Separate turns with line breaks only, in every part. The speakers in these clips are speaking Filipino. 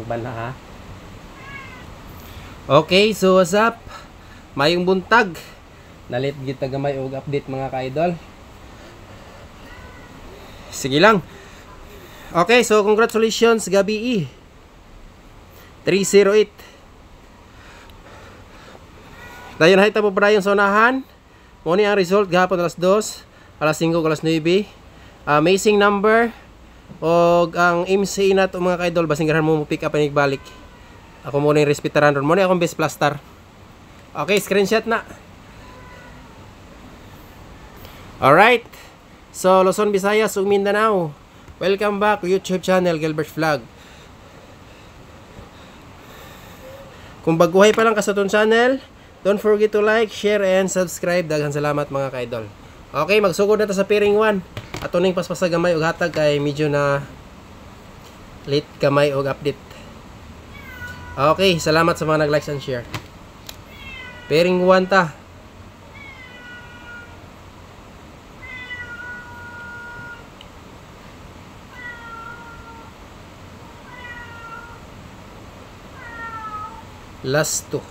Bala ha. Okay, so what's up? Mayong buntag. Nalit gid ta gamay og update mga ka-idol. Sige lang. Okay, so congratulations gabi 308. Dayon hay ta po para yung sonahan. Mo ni ang result gahapon alas 2, alas 5, alas 9. Amazing number. Og ang MC na to mga ka-idol basing ganahan mo pick up and balik. Ako muna yung respetaran ron. Muna akong best plaster. Okay, screenshot na. Alright. So, Luzon, Visayas, ug Mindanao. Welcome back to YouTube channel, Gilbert Vlog. Kung baguhay pa lang ka sa itong channel, don't forget to like, share, and subscribe. Daghang salamat mga ka-idol. Okay, magsugod na ta sa pairing 1. Ato ning paspasa gamay og hatag kay medyo na late gamay og update. Okay, salamat sa mga nag-likes and share. Pairing 1 ta. Last 2.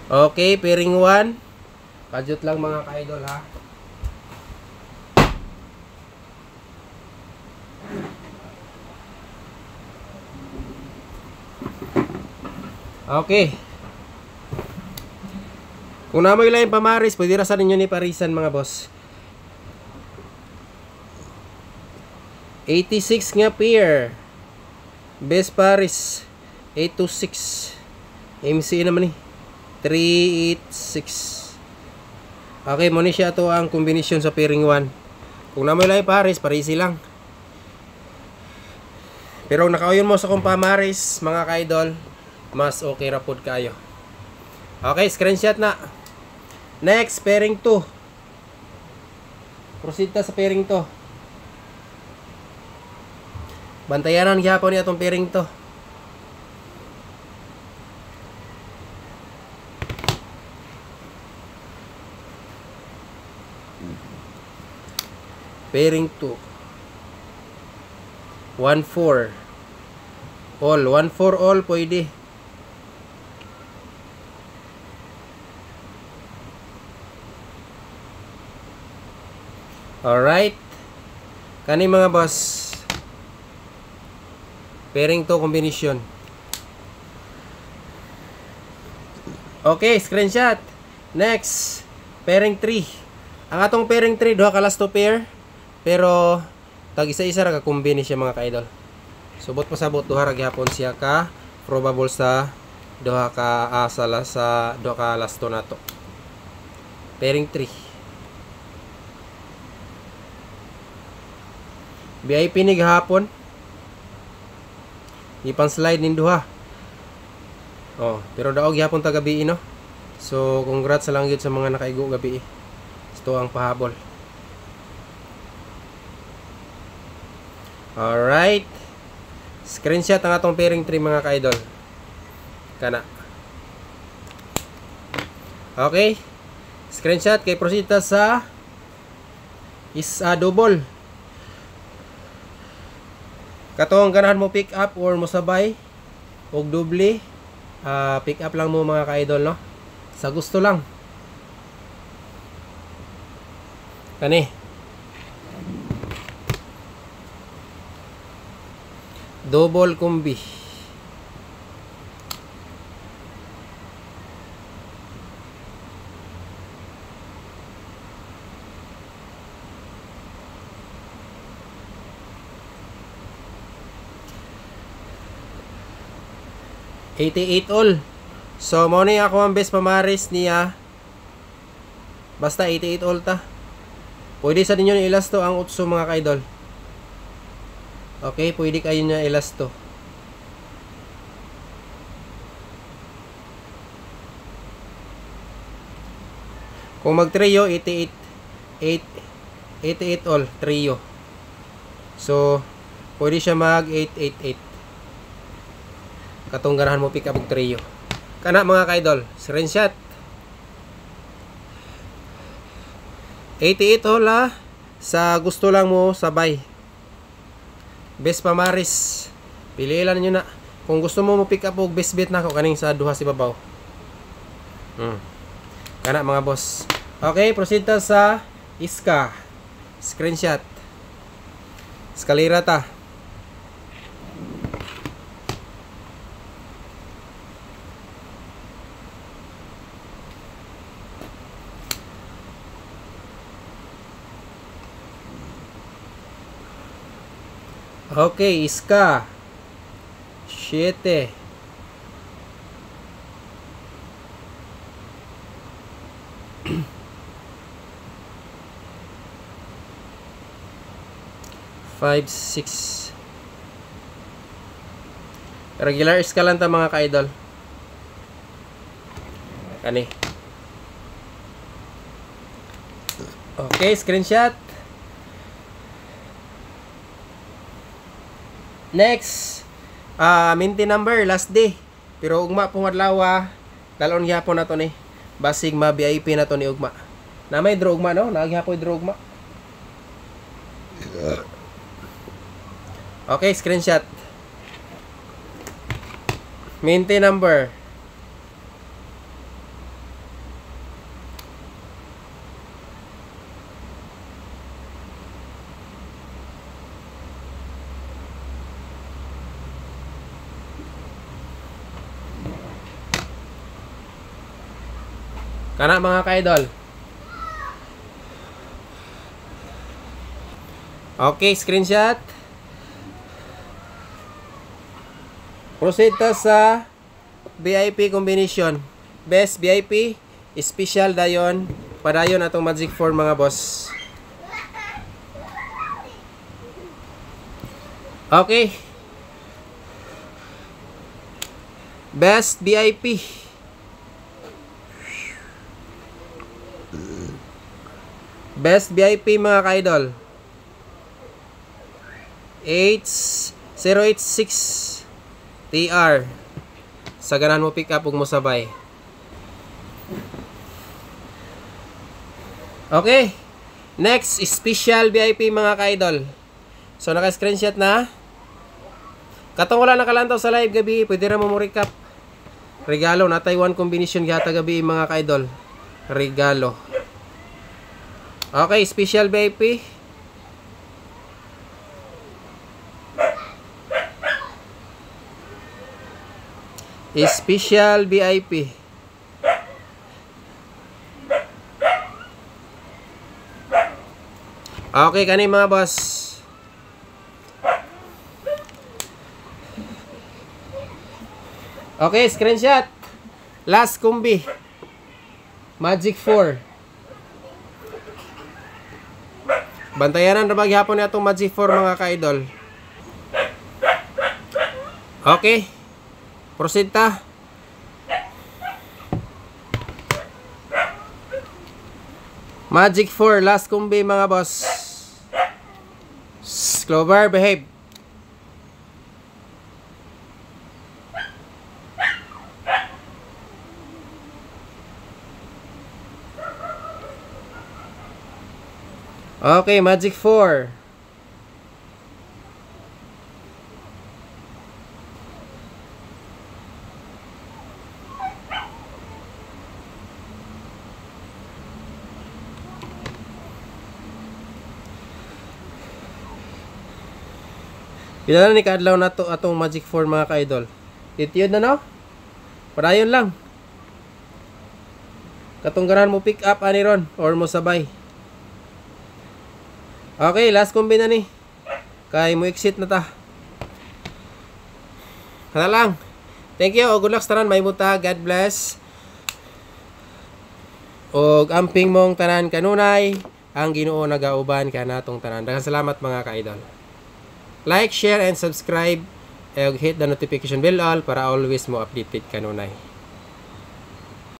Okay, pairing 1. Kadyot lang mga ka-idol ha. Okay. Kung namoy lang yung pamaris, pwede rasan ninyo ni parisan mga boss. 86 nga pair. Best paris 826. MC naman ni 386. Okay, mo ni siya to ang kombinasyon sa pairing 1. Kung namoy lang yung paris, parisi lang. Pero nakauyon mo sa kung pamaris mga ka-idol, mas okay ra pod kayo. Okay, screenshot na. Next, pairing 2. Proceed ta sa pairing 2. Bantayanan gyapon ni atong pairing 2. Pairing 2. 1-4. All, 1-4 all pwede. Alright. Kani mga boss. Pairing 2 combination. Okay, screenshot. Next, pairing 3. Ang atong pairing 3 duha ka last 2 pair. Pero tag isa-isa ra ka combine siya mga ka-idol. Subot pasabot duha ra gyapon siya ka probable sa duha ka asala sa duha ka last 2 nato. Pairing 3. VIP ni gahapon. Ipang slide nin duha. Oh, pero daog gyapon ta gabi no. So congrats sa lang gyud sa mga nakaigo gabi. Ito ang pahabol. Alright. Screenshot ang atong pairing 3 mga ka-idol. Kana. Okay. Screenshot kay proceed ta sa double. Katong ganahan mo pick up or mo sabay og doble, pick up lang mo mga ka-idol no. Sa gusto lang. Kani. Double combi. $88 all. So mo ni ako ang best pamaris niya. Basta 88 all ta. Pwede sa ninyo ni ilas to ang utso mga ka-idol. Okay, pwede kayo na ilas to. Kung mag trio 88 all trio. So pwede siya mag 888. Katong ganahan mo pick up og trio. Kana mga ka-idol, screenshot. 88 all ha. sa gusto lang mo sabay. Best pamaris. Pili lang nyo na. Kung gusto mo mo pick up og best bet na ako kaning sa duha si babaw. Kana mga boss. Okay, proceed ta sa iska. Screenshot. Eskalera ta. Okay, iska. 7. Five, 6. Regular iska lang ta mga ka-idol. Kani. Okay, screenshot. Next, minty number, last day. Pero ugma pong adlaw, dalon gyapon nato ni. Basig ma VIP na to ni ugma. Na may draw ugma no? Nagihapon draw ugma. Okay, screenshot. Minty number. Kana mga ka-idol. Okay, screenshot. Proceed ta sa VIP combination. Best VIP, special dayon, padayon atong Magic 4 mga boss. Okay. Best VIP. Best VIP mga ka-idol. 086 TR. Sa ganan mo pick up ug mo sabay. Okay. Next, special VIP mga ka-idol. So naka-screenshot na. Katong wala nakalantaw sa live gabi, pwede ra mo recap. Regalo na Taiwan combination gata gabi mga ka-idol. Regalo. Okay, special VIP. Special VIP. Okay, kani mga boss. Okay, screenshot. Last kumbi. Magic 4. Bantayanan na maghapon na itong Magic 4 mga ka-idol. Okay. Proceed ta. Magic 4, last kumbi mga boss. Clover, behave. Okay, Magic 4. Pila na ni kaadlaw na to atong Magic 4 mga ka-idol. Titiyod na no? Padayon lang. Katunggaran mo pick up ani ron or mo sabay. Okay, last combi na ni. Kay mo exit na ta. Kana lang. Thank you. O good luck sa tanan. May muta. God bless. O amping mong tanan kanunay. Ang Ginoo nagauban ka natong tanan. Daghang salamat mga ka-idol. Like, share, and subscribe. And hit the notification bell all para always mo updated kanunay.